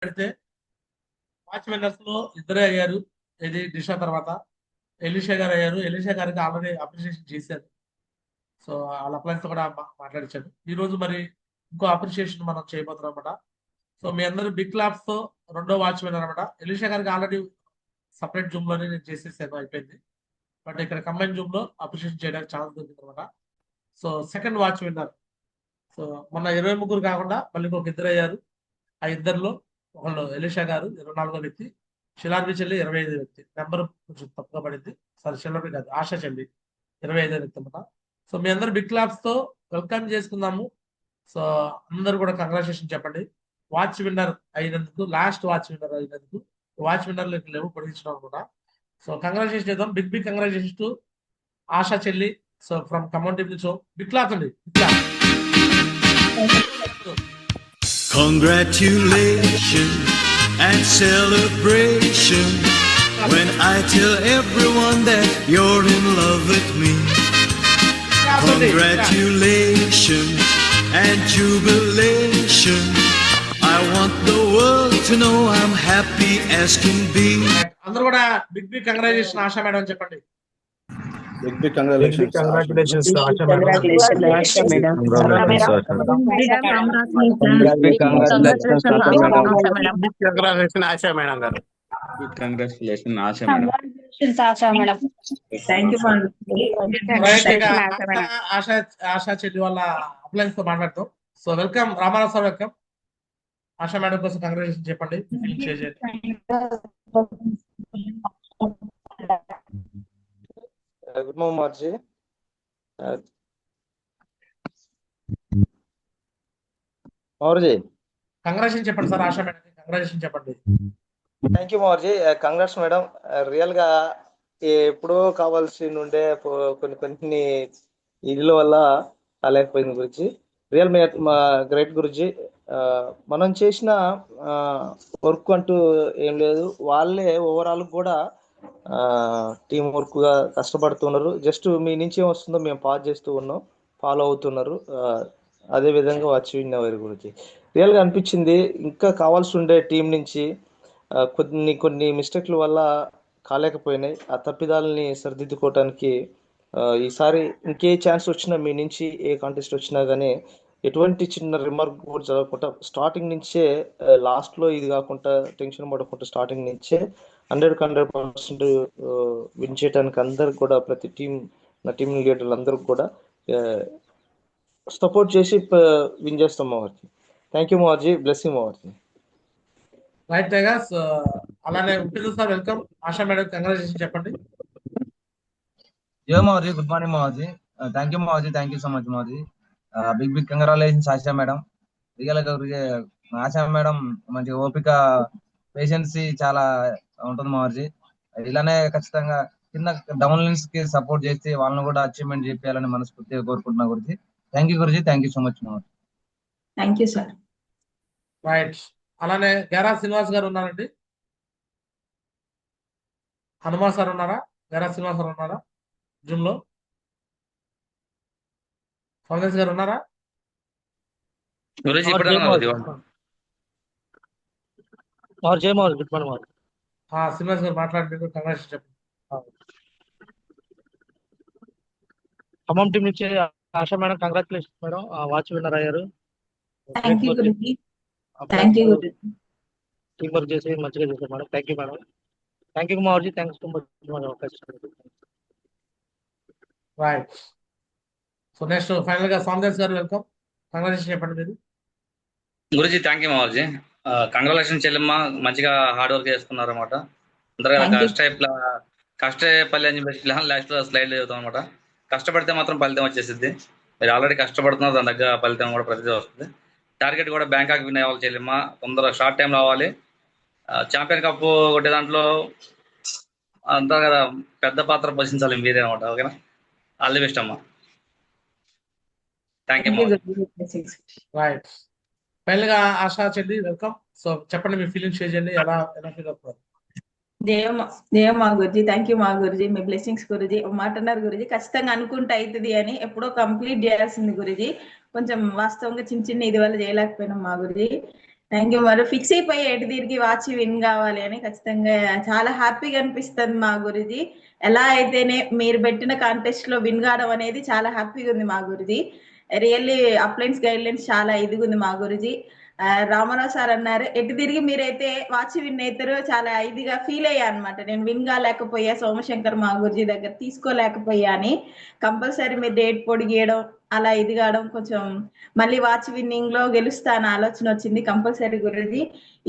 పెడితే watch winners లో ఇద్దరే అయ్యారు. ఇది దిశ తర్వాత ఎలీషా గారు అయ్యారు. ఎలీషా గారికి ఆల్రెడీ అప్రిషియేషన్ చేశారు. సో వాళ్ళ అప్లయన్స్ తో కూడా మాట్లాడించాడు. ఈ రోజు మరి ఇంకో అప్రిషియేషన్ మనం చేయబోతున్నాం అనమాట. సో మీ అందరూ బిగ్ క్లాప్స్ తో రెండో వాచ్ విన్నర్ అనమాట. ఎలీషా గారికి ఆల్రెడీ సపరేట్ జూమ్ లోనే నేను చేసేసాను, అయిపోయింది. బట్ ఇక్కడ కంబైన్ జూమ్ లో అప్రిషియేషన్ చేయడానికి ఛాన్స్ దొరికింది అనమాట. So second watch winner. So మొన్న 23 కాకుండా మళ్ళీ ఇంకొక ఇద్దరు అయ్యారు. ఆ ఇద్దరులో ఒకళ్ళు ఎలీషా గారు 24వ వ్యక్తి, శిలార్వి చెల్లి 25వ వ్యక్తి. నెంబర్ కొంచెం తప్పుగా పడింది. సారీ, శిలార్వి కాదు, ఆశా చెల్లి 25వ వ్యక్తి అనమాట. సో మీ అందరు బిగ్ క్లాప్స్ తో వెల్కమ్ చేసుకుందాము. సో అందరు కూడా కంగ్రాచులేషన్ చెప్పండి. వాచ్ విన్నర్ అయినందుకు, లాస్ట్ వాచ్ విన్నర్ అయినందుకు. వాచ్ విన్నర్ లేవు పొడిగించడం అనమాట. సో కంగ్రాచులేషన్ చేద్దాం. Big big congratulation to Asha చెల్లి. సో ఫ్రమ్ ఖమ్మం టీమ్ నుంచి బిగ్ క్లాప్స్ అండి, big claps. Congratulations and celebration when I tell everyone that you're in love with me. Congratulations and jubilation. I want the world to know I'm happy as can be. అందరూ కూడా big big congratulation Asha madam చెప్పండి. Big congratulations Asha madam. Congratulations Asha madam. Congratulations Asha madam garu. Congratulations Asha madam. Congratulations Asha madam. Thank you for Asha చెల్లి వాళ్ళ appliances తో మాట్లాడతాం. So welcome Ramarao sir, welcome. Asha madam కోసం congratulation చెప్పండి. Share చేయండి. Good morning మార్జీ. Mauji congratulation చెప్పండి sir. Asha madam congratulation చెప్పండి. Thank you Mauji. Congrats madam. Real గా ఎప్పుడో కావాల్సి ఉండే కొన్ని ఇదిల వల్ల కాలేకపోయింది గురించి. రియల్ మా గ్రేట్ గురుజీ. మనం చేసిన వర్క్ అంటూ ఏం లేదు, వాళ్ళే ఓవరాల్ కూడా టీం వర్క్ గా కష్టపడుతున్నారు. జస్ట్ మీ నుంచి ఏం వస్తుందో మేము పాస్ చేస్తూ ఉన్నాం, ఫాలో అవుతున్నారు. అదే విధంగా అచీవ్ వారి గురించి రియల్ గా అనిపించింది. ఇంకా కావాల్సి ఉండే టీం నుంచి కొన్ని మిస్టేక్ల వల్ల కాలేకపోయినాయి. ఆ తప్పిదాలని సరిదిద్దుకోవటానికి ఈసారి ఇంకే ఛాన్స్ వచ్చినా మీ నుంచి, ఏ కాంటెస్ట్ వచ్చినా కానీ ఎటువంటి చిన్న రిమార్క్ కూడా జరగకుండా స్టార్టింగ్ నుంచే, లాస్ట్ లో ఇది కాకుండా టెన్షన్ పడకుండా స్టార్టింగ్ నుంచే 100% విన్ చేయడానికి అందరికి కూడా, ప్రతి నా టీం లీడర్లు అందరికి కూడా సపోర్ట్ చేసి విన్ చేస్తాం మోహర్జీ. థ్యాంక్ యూ మోహర్జీ. బ్లెస్సింగ్ మోహర్జీ. Right tigers. అలానే ఉంటుంది sir, welcome. Asha madam congratulation చెప్పండి. Yo Mauji, good morning Mauji. Thank you Mauji, thank you so much Mauji. Big congratulations Asha madam. Real గా ఆశా మేడం మంచి ఓపిక, పేషెన్సీ చాలా ఉంటుంది మౌర్జీ. ఇలానే ఖచ్చితంగా చిన్న డౌన్ లైన్స్ కి సపోర్ట్ చేసి వాళ్ళని కూడా అచీవ్మెంట్ చేయాలని మనస్ఫూర్తిగా కోరుకుంటున్నా గురించి. థ్యాంక్ యూ గురుజీ, thank you so much Mauji. Thank you sir. Right. అలానే గేరా శ్రీనివాస్ గారు ఉన్నారండి. హనుమా సార్ ఉన్నారా? గేరా శ్రీనివాస్ గారు ఉన్నారా జూమ్ లో? సౌందర్య గారు ఉన్నారా? శ్రీనివాస్ గారు మాట్లాడి కంగ్రాచులేషన్ చెప్పండి. ఖమ్మం టీం నుంచి Asha madam congratulation madam, watch winner అయ్యారు. థ్యాంక్ యూ గురుజీ. థ్యాంక్ యూ గురుజీ. టీం వర్క్ చేసి మంచిగా చేశారు madam. Thank you madam. Thank you Mauji. Thanks to much madam. Right. So next final గా సౌందర్య గారు, వెల్కమ్. కంగ్రాచులేషన్ చెప్పండి మీరు. గురుజీ థ్యాంక్ యూ మౌర్జీ. కంగ్రాచులేషన్ చెల్లెమ్మ, మంచిగా హార్డ్ వర్క్ చేసుకున్నారు అనమాట. అందరూ కష్టపల్లి అని చెప్పి లాస్ట్ లో స్లైడ్ చదువుతాం అనమాట. కష్టపడితే మాత్రం ఫలితం వచ్చేసింది. మీరు ఆల్రెడీ కష్టపడుతున్నారు, దాని దగ్గర ఫలితం కూడా ప్రతి వస్తుంది. టార్గెట్ కూడా బ్యాంకాక్ విన్ అవ్వాలి చెల్లెమ్మ, తొందరగా షార్ట్ టైం రావాలి. ఛాంపియన్ కప్ కొట్టే దాంట్లో అంతా కదా పెద్ద పాత్ర పోషించాలి మీరే అనమాట. ఓకేనా? ఆల్ ది బెస్ట్ అమ్మా. Thank you. రైట్. ఫైనల్ గా ఆశా చెల్లి, వెల్కమ్. సో చెప్పండి, మీ ఫీలింగ్ షేర్ చేయండి. ఎలా ఫీల్ అవుతున్నారు? దేవ మా గురుజీ. థ్యాంక్ యూ మా గురుజీ. మీ బ్లెస్సింగ్స్ గురుజీ. మాట అన్నారు గురుజీ, ఖచ్చితంగా అనుకుంటే అవుతుంది అని. ఎప్పుడో కంప్లీట్ చేయాల్సింది గురుజీ. కొంచెం వాస్తవంగా చిన్న ఇది వల్ల చేయలేకపోయినాం మా గురుజీ. Thank you. మరి ఫిక్స్ అయిపోయి ఎటు తిరిగి వాచి విన్ కావాలి అని ఖచ్చితంగా చాలా హ్యాపీగా అనిపిస్తుంది మా గురుజీ. ఎలా అయితేనే మీరు పెట్టిన కాంటెస్ట్ లో విన్ కావడం అనేది చాలా హ్యాపీగా ఉంది మా Guruji. Really appliance guidelines చాలా ఇదిగా ఉంది మా గురుజీ. రామారావు సార్ అన్నారు ఎటు తిరిగి మీరైతే వాచ్ విన్ అవుతారో చాలా ఇదిగా ఫీల్ అయ్యా అనమాట. నేను విన్ కాలేకపోయా, సోమశంకర్ మా గురుజీ దగ్గర తీసుకోలేకపోయా అని. కంపల్సరీ మీరు డేట్ పొడిగేయడం అలా ఇది కావడం కొంచెం మళ్ళీ వాచ్ విన్నింగ్ లో గెలుస్తా అన్న ఆలోచన వచ్చింది కంపల్సరీ గురుజీ.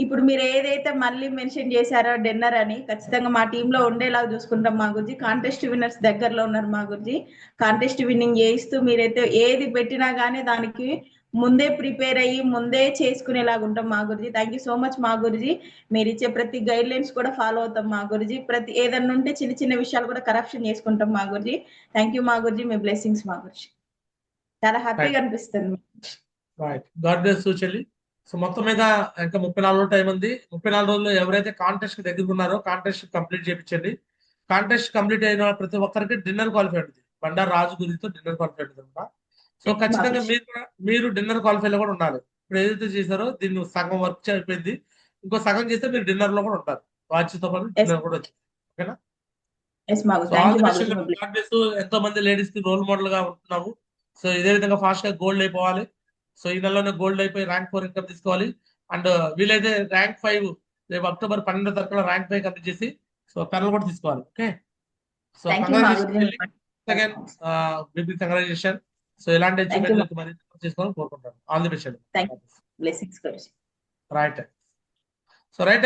ఇప్పుడు మీరు ఏదైతే మళ్ళీ మెన్షన్ చేశారో డిన్నర్ అని ఖచ్చితంగా మా టీమ్ లో ఉండేలాగా చూసుకుంటాం మా గురుజీ. కాంటెస్ట్ విన్నర్స్ దగ్గరలో ఉన్నారు మా గురుజీ. కాంటెస్ట్ విన్నింగ్ చేయిస్తూ మీరైతే ఏది పెట్టినా గానీ దానికి ముందే ప్రిపేర్ అయ్యి ముందే చేసుకునేలాగా ఉంటాం మా గురుజీ. థ్యాంక్ యూ సో మచ్ మా గురుజీ. మీరు ఇచ్చే ప్రతి గైడ్ లైన్స్ కూడా ఫాలో అవుతాం మా గురుజీ. ప్రతి ఏదన్నా ఉంటే చిన్న చిన్న విషయాలు కూడా కరప్షన్ చేసుకుంటాం మా గురుజీ. థ్యాంక్ యూ మా గురుజీ. మీ బ్లెస్సింగ్స్ మా గురుజీ. చాలా హ్యాపీగా అనిపిస్తుంది. రైట్, గాడ్ బ్లెస్ యూ చెల్లి. సో మొత్తం మీద ఇంకా 34 రోజులు టైం ఉంది. 34 రోజుల్లో ఎవరైతే కాంటెస్ట్ కి దగ్గర ఉన్నారో కాంటెస్ట్ కంప్లీట్ చేయించండి. కాంటెస్ట్ కంప్లీట్ అయిన ప్రతి ఒక్కరికి డిన్నర్ క్వాలిఫై ఉంటుంది. బండారు రాజు గురితో డిన్నర్ క్వాలిఫై ఉంటుంది అనమాట. సో ఖచ్చితంగా మీరు డిన్నర్ క్వాలిఫై లో కూడా ఉండాలి. ఇప్పుడు ఏదైతే చేశారో దీన్ని సగం వర్క్ అయిపోయింది, ఇంకో సగం చేస్తే మీరు డిన్నర్ లో కూడా ఉంటారు. వాచ్తో పాటు డిన్నర్ కూడా వచ్చింది. ఓకేనా? So all the best. God bless you. ఎంతో మంది లేడీస్ కి రోల్ మోడల్ గా ఉంటున్నావు. సో ఇదే విధంగా ఫాస్ట్ గా గోల్డ్ అయిపోవాలి. సో ఈ నెలలోనే గోల్డ్ అయిపోయి ర్యాంక్ 4 ఇన్కమ్ తీసుకోవాలి. అండ్ వీలైతే ర్యాంక్ 5 రేపు అక్టోబర్ 12వ తారీఖున ర్యాంక్ 5 కంప్లీట్ చేసి సో పెనల్ కూడా తీసుకోవాలి. Okay, so again big congratulation. So ఇలాంటి అచీవ్మెంట్ మరి చేసుకోవాలని కోరుకుంటాను. All the best. Blessings Guruji. Right. So right.